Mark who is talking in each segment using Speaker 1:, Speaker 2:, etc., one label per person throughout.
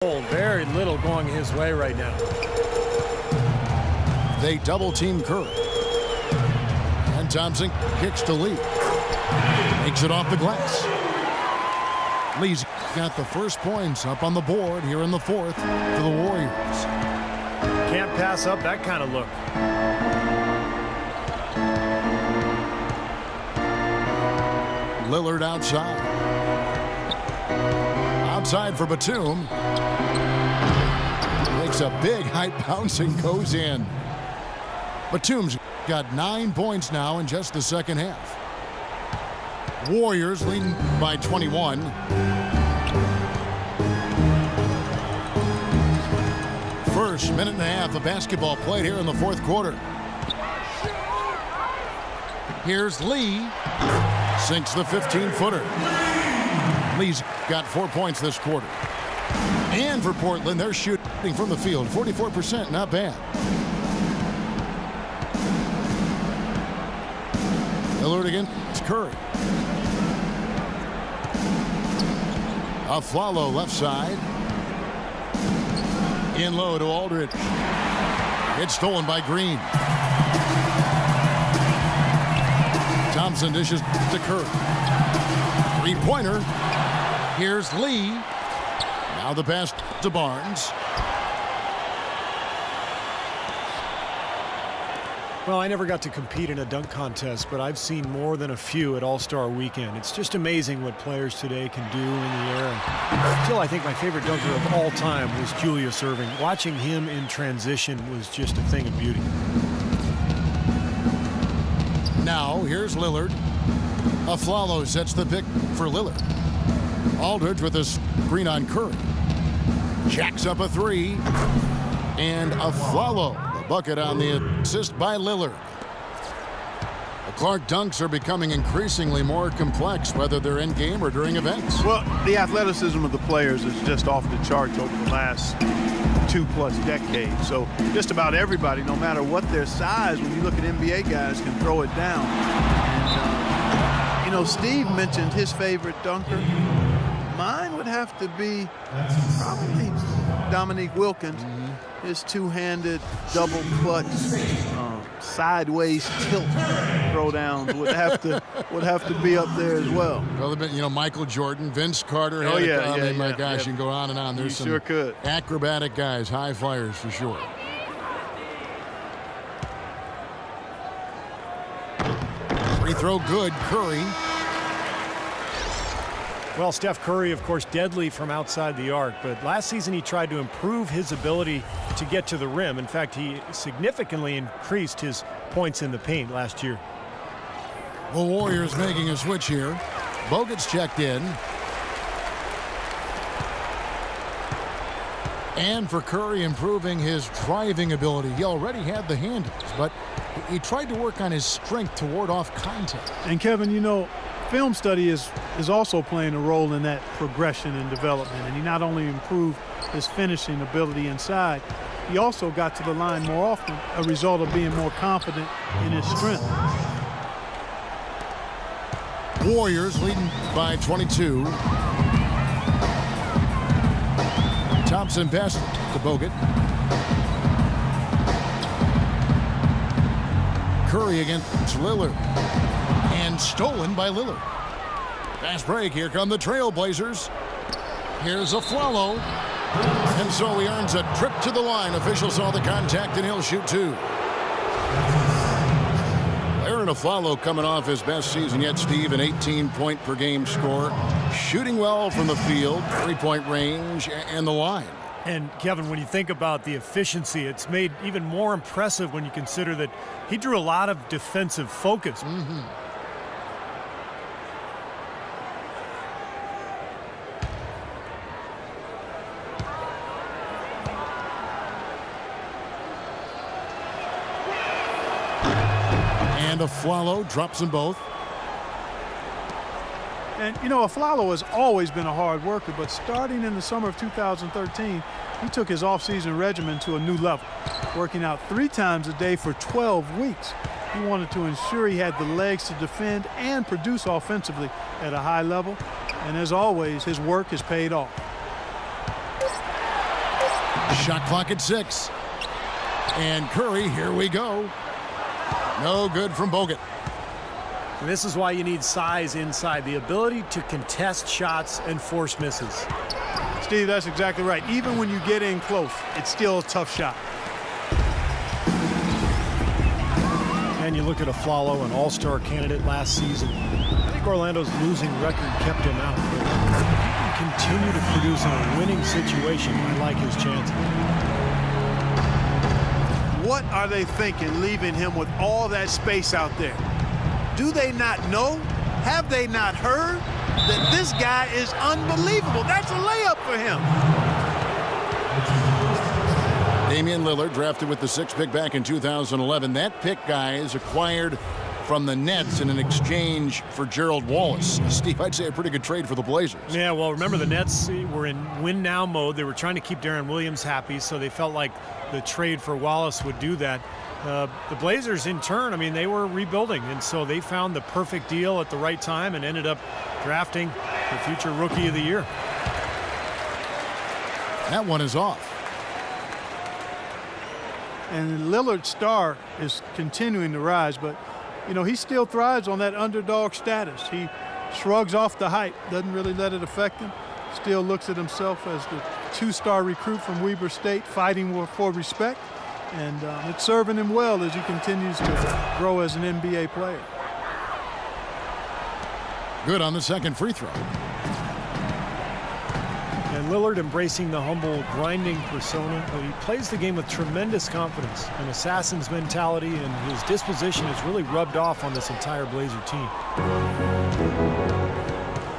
Speaker 1: Very little going his way right now.
Speaker 2: They double team Curry. And Thompson kicks to Lee. Makes it off the glass. Lee's got the first points up on the board here in the fourth for the Warriors.
Speaker 1: Can't pass up that kind of look.
Speaker 2: Lillard outside. Outside for Batum. Makes a big high bounce and goes in. Batum's got 9 points now in just the second half. Warriors leading by 21. First minute and a half of basketball played here in the fourth quarter. Here's Lee. Sinks the 15-footer. Lee's got 4 points this quarter. And for Portland, they're shooting from the field. 44%, not bad. Lillard against Curry. Aflalo left side. In low to Aldridge. It's stolen by Green. Thompson dishes to Curry. Three-pointer. Here's Lee. Now the pass to Barnes.
Speaker 1: Well, I never got to compete in a dunk contest, but I've seen more than a few at All-Star Weekend. It's just amazing what players today can do in the air. And still, I think my favorite dunker of all time was Julius Erving. Watching him in transition was just a thing of beauty.
Speaker 2: Now, here's Lillard. Aflalo sets the pick for Lillard. Aldridge with a screen on Curry. Jacks up a three. And Aflalo, the bucket on the assist by Lillard. The Clark dunks are becoming increasingly more complex, whether they're in game or during events.
Speaker 3: Well, the athleticism of the players is just off the charts over the last 2+ decades. So just about everybody, no matter what their size, when you look at NBA guys, can throw it down. And, you know, Steve mentioned his favorite dunker. Mine would have to be probably Dominique Wilkins. His two-handed double clutch sideways tilt throwdowns would have to be up there as well.
Speaker 2: Well, you know, Michael Jordan, Vince Carter.
Speaker 3: Oh yeah,
Speaker 2: my gosh, you can go on and on. There's some
Speaker 3: sure could.
Speaker 2: Acrobatic guys, high flyers for sure. Free throw good, Curry.
Speaker 1: Well, Steph Curry, of course, deadly from outside the arc, but last season he tried to improve his ability to get to the rim. In fact, he significantly increased his points in the paint last year.
Speaker 2: The Warriors making a switch here. Bogut's checked in. And for Curry, improving his driving ability. He already had the handles, but he tried to work on his strength to ward off contact.
Speaker 4: And Kevin, you know, film study is also playing a role in that progression and development. And he not only improved his finishing ability inside, he also got to the line more often, a result of being more confident in his strength.
Speaker 2: Warriors leading by 22. Thompson passes to Bogut. Curry against Lillard. And stolen by Lillard. Fast break. Here come the Trailblazers. Here's Aflalo. And so he earns a trip to the line. Official saw the contact and he'll shoot two. Aaron Aflalo coming off his best season yet, Steve, an 18-point per game score. Shooting well from the field, three-point range, and the line.
Speaker 1: And Kevin, when you think about the efficiency, it's made even more impressive when you consider that he drew a lot of defensive focus.
Speaker 2: And Aflalo drops them both.
Speaker 4: And, you know, Aflalo has always been a hard worker, but starting in the summer of 2013, he took his offseason regimen to a new level, working out 3 times a day for 12 weeks. He wanted to ensure he had the legs to defend and produce offensively at a high level. And as always, his work has paid off.
Speaker 2: Shot clock at 6. And Curry, here we go. No good from Bogut.
Speaker 1: And this is why you need size inside, the ability to contest shots and force misses.
Speaker 4: Steve, that's exactly right. Even when you get in close, it's still a tough shot.
Speaker 1: And you look at Aflalo, an all-star candidate last season. I think Orlando's losing record kept him out. But if he can continue to produce in a winning situation, I like his chances.
Speaker 3: What are they thinking leaving him with all that space out there? Do they not know? Have they not heard that this guy is unbelievable? That's a layup for him.
Speaker 2: Damian Lillard, drafted with the 6th pick back in 2011. That pick, guys, acquired from the Nets in an exchange for Gerald Wallace. Steve, I'd say a pretty good trade for the Blazers.
Speaker 1: Yeah, well, remember the Nets were in win-now mode. They were trying to keep Darren Williams happy, so they felt like the trade for Wallace would do that. The Blazers, in turn, I mean, they were rebuilding, and so they found the perfect deal at the right time and ended up drafting the future Rookie of the Year.
Speaker 2: That one is off.
Speaker 4: And Lillard's star is continuing to rise, but, you know, he still thrives on that underdog status. He shrugs off the hype, doesn't really let it affect him, still looks at himself as the 2-star recruit from Weber State, fighting for respect. And it's serving him well as he continues to grow as an NBA player.
Speaker 2: Good on the second free throw.
Speaker 1: And Lillard embracing the humble, grinding persona. He plays the game with tremendous confidence, an assassin's mentality, and his disposition has really rubbed off on this entire Blazer team.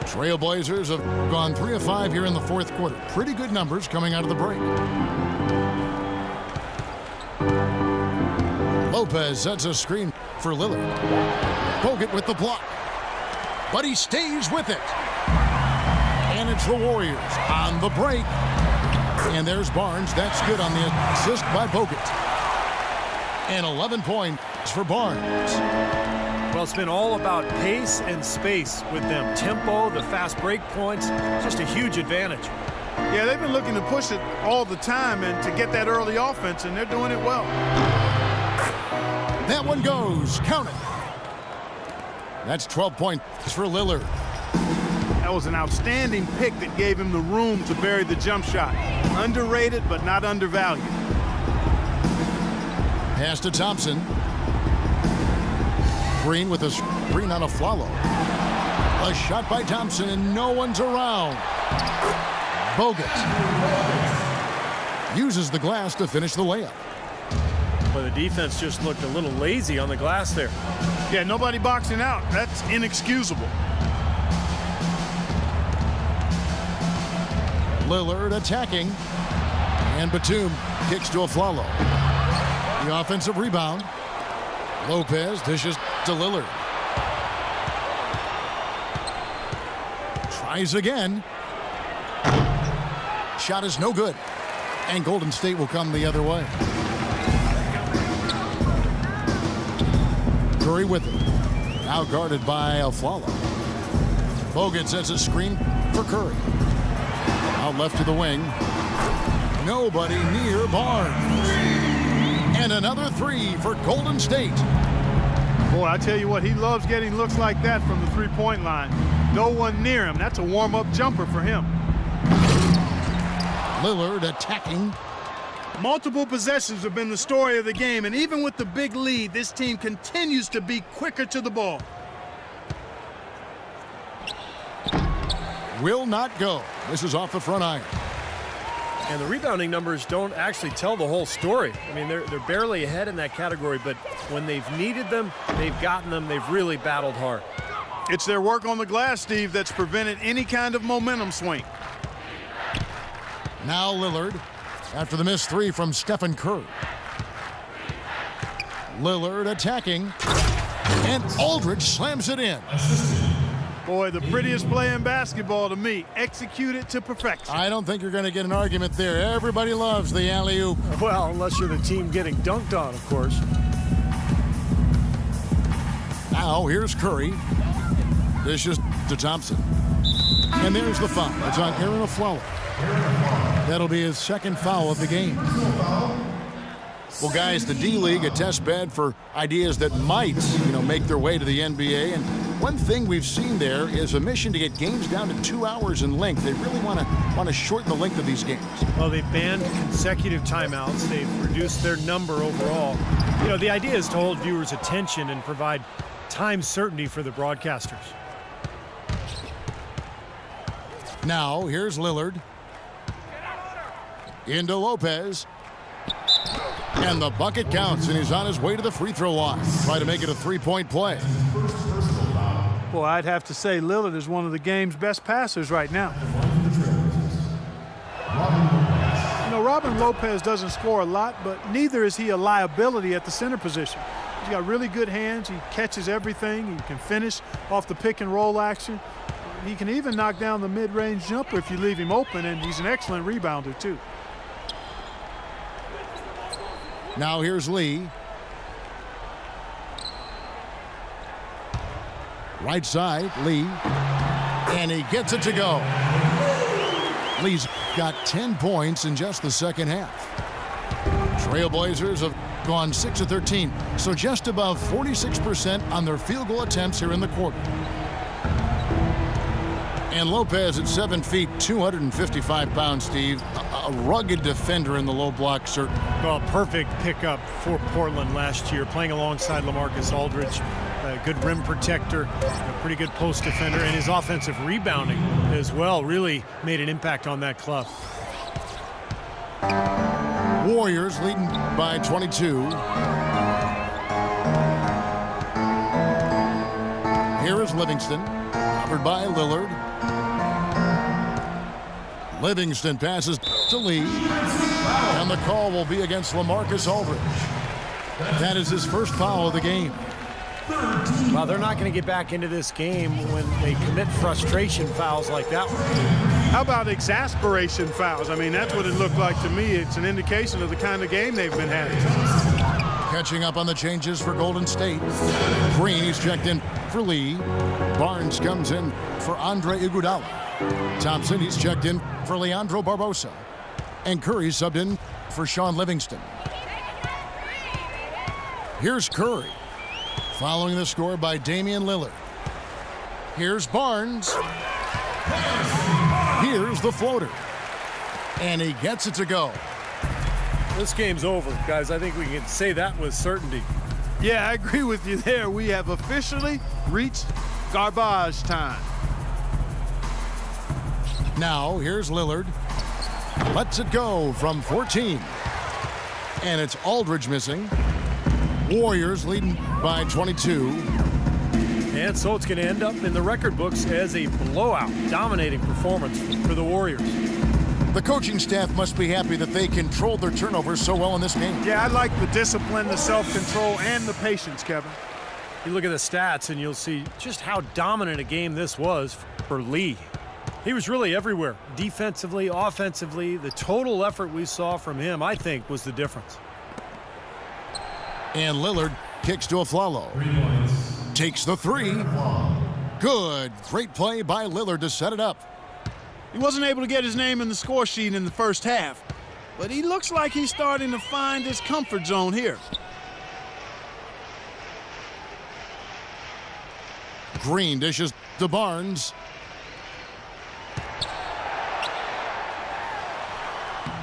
Speaker 2: Trailblazers have gone 3 of 5 here in the 4th quarter. Pretty good numbers coming out of the break. Lopez sets a screen for Lillard. Bogut with the block. But he stays with it. And it's the Warriors on the break. And there's Barnes. That's good on the assist by Bogut. And 11 points for Barnes.
Speaker 1: Well, it's been all about pace and space with them. Tempo, the fast break points, just a huge advantage.
Speaker 3: Yeah, they've been looking to push it all the time and to get that early offense, and they're doing it well.
Speaker 2: That one goes. Count it. That's 12 points for Lillard.
Speaker 3: That was an outstanding pick that gave him the room to bury the jump shot. Underrated, but not undervalued.
Speaker 2: Pass to Thompson. Green with a screen on Aflalo. A shot by Thompson, and no one's around. Bogut uses the glass to finish the layup.
Speaker 1: Well, the defense just looked a little lazy on the glass there.
Speaker 3: Yeah, nobody boxing out. That's inexcusable.
Speaker 2: Lillard attacking. And Batum kicks to Aflalo. The offensive rebound. Lopez dishes to Lillard. Tries again. Shot is no good. And Golden State will come the other way. Curry with it. Now guarded by Aflalo. Bogut sets a screen for Curry. Out left to the wing. Nobody near Barnes. And another 3 for Golden State.
Speaker 3: Boy, I tell you what, he loves getting looks like that from the three-point line. No one near him. That's a warm-up jumper for him.
Speaker 2: Lillard attacking.
Speaker 3: Multiple possessions have been the story of the game, and even with the big lead, this team continues to be quicker to the ball.
Speaker 2: Will not go. This is off the front iron.
Speaker 1: And the rebounding numbers don't actually tell the whole story. I mean, they're barely ahead in that category, but when they've needed them, they've gotten them. They've really battled hard.
Speaker 3: It's their work on the glass, Steve, that's prevented any kind of momentum swing.
Speaker 2: Now Lillard after the missed 3 from Stephen Curry. Lillard attacking. And Aldridge slams it in.
Speaker 3: Boy, the prettiest play in basketball to me. Executed to perfection.
Speaker 2: I don't think you're going to get an argument there. Everybody loves the alley-oop.
Speaker 1: Well, unless you're the team getting dunked on, of course.
Speaker 2: Now here's Curry. Dishes to Thompson. And there's the foul. It's on Aaron Aflalo. That'll be his second foul of the game. Well, guys, the D-League, a test bed for ideas that might, make their way to the NBA. And one thing we've seen there is a mission to get games down to 2 hours in length. They really want to shorten the length of these games.
Speaker 1: Well, they've banned consecutive timeouts. They've reduced their number overall. The idea is to hold viewers' attention and provide time certainty for the broadcasters.
Speaker 2: Now, here's Lillard. Into Lopez. And the bucket counts, and he's on his way to the free throw line. Try to make it a three-point play.
Speaker 4: Well, I'd have to say Lillard is one of the game's best passers right now. Robin Lopez doesn't score a lot, but neither is he a liability at the center position. He's got really good hands. He catches everything. He can finish off the pick and roll action. He can even knock down the mid-range jumper if you leave him open, and he's an excellent rebounder, too.
Speaker 2: Now here's Lee. Right side, Lee. And he gets it to go. Lee's got 10 points in just the second half. Trailblazers have gone 6 of 13, so just above 46% on their field goal attempts here in the quarter. And Lopez at 7 feet, 255 pounds, Steve. A rugged defender in the low block, certainly.
Speaker 1: Well, perfect pickup for Portland last year, playing alongside LaMarcus Aldridge. A good rim protector, a pretty good post defender, and his offensive rebounding as well really made an impact on that club.
Speaker 2: Warriors leading by 22. Here is Livingston, covered by Lillard. Livingston passes to Lee, and the call will be against LaMarcus Aldridge. That is his first foul of the game.
Speaker 1: Well, they're not going to get back into this game when they commit frustration fouls like that one.
Speaker 4: How about exasperation fouls? I mean, that's what it looked like to me. It's an indication of the kind of game they've been having.
Speaker 2: Catching up on the changes for Golden State. Green, he's checked in for Lee. Barnes comes in for Andre Iguodala. Thompson, he's checked in for Leandro Barbosa. And Curry subbed in for Sean Livingston. Here's Curry. Following the score by Damian Lillard. Here's Barnes. Here's the floater. And he gets it to go.
Speaker 1: This game's over, guys. I think we can say that with certainty.
Speaker 3: Yeah, I agree with you there. We have officially reached garbage time.
Speaker 2: Now, here's Lillard. Lets it go from 14. And it's Aldridge missing. Warriors leading by 22.
Speaker 1: And so it's going to end up in the record books as a blowout, dominating performance for the Warriors.
Speaker 2: The coaching staff must be happy that they controlled their turnovers so well in this game.
Speaker 4: Yeah, I like the discipline, the self-control, and the patience, Kevin.
Speaker 1: You look at the stats and you'll see just how dominant a game this was for Lee. He was really everywhere, defensively, offensively. The total effort we saw from him, I think, was the difference.
Speaker 2: And Lillard kicks to Aflalo. Takes the three. Good. Great play by Lillard to set it up.
Speaker 3: He wasn't able to get his name in the score sheet in the first half, but he looks like he's starting to find his comfort zone here.
Speaker 2: Green dishes to Barnes.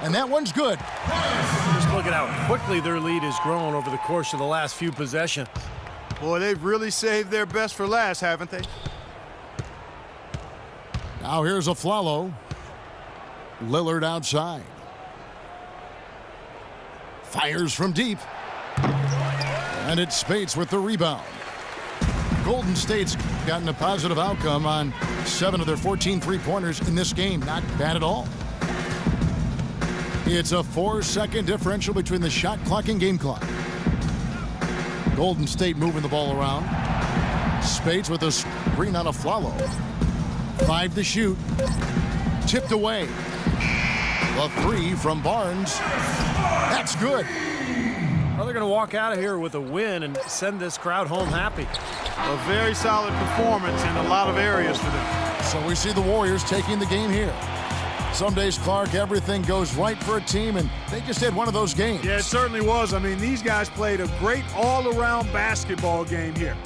Speaker 2: And that one's good.
Speaker 1: Just look at how quickly their lead has grown over the course of the last few possessions.
Speaker 3: Boy, they've really saved their best for last, haven't they?
Speaker 2: Now here's Aflalo. Lillard outside. Fires from deep. And it's Spates with the rebound. Golden State's gotten a positive outcome on 7 of their 14 three-pointers in this game. Not bad at all. It's a 4-second differential between the shot clock and game clock. Golden State moving the ball around. Spates with a screen on Aflalo. 5 to shoot. Tipped away. The three from Barnes. That's good.
Speaker 1: Well, they're going to walk out of here with a win and send this crowd home happy.
Speaker 3: A very solid performance in a lot of areas for them.
Speaker 2: So we see the Warriors taking the game here. Some days, Clark, everything goes right for a team, and they just had one of those games.
Speaker 4: Yeah, it certainly was. I mean, these guys played a great all-around basketball game here.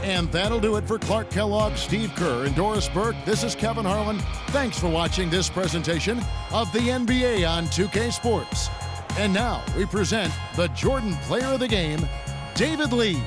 Speaker 2: And that'll do it for Clark Kellogg, Steve Kerr, and Doris Burke. This is Kevin Harlan. Thanks for watching this presentation of the NBA on 2K Sports. And now we present the Jordan Player of the Game, David Lee.